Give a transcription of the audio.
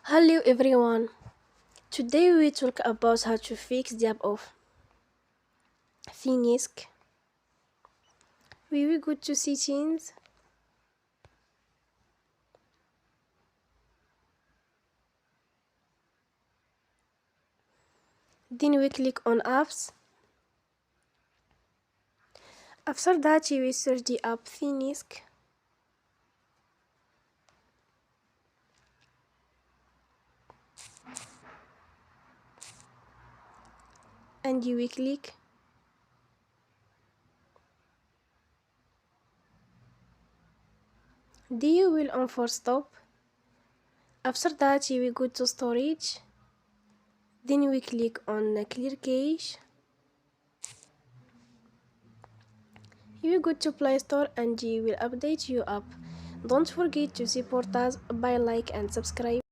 Hello everyone. Today we talk about how to fix the app of Thenics. We will go to settings. Then we click on apps. After that we will search the app Thenics. And you will click. Then you will on for stop. After that you will go to storage. Then we click on clear cache. You will go to Play Store and you will update your app. Don't forget to support us by like and subscribe.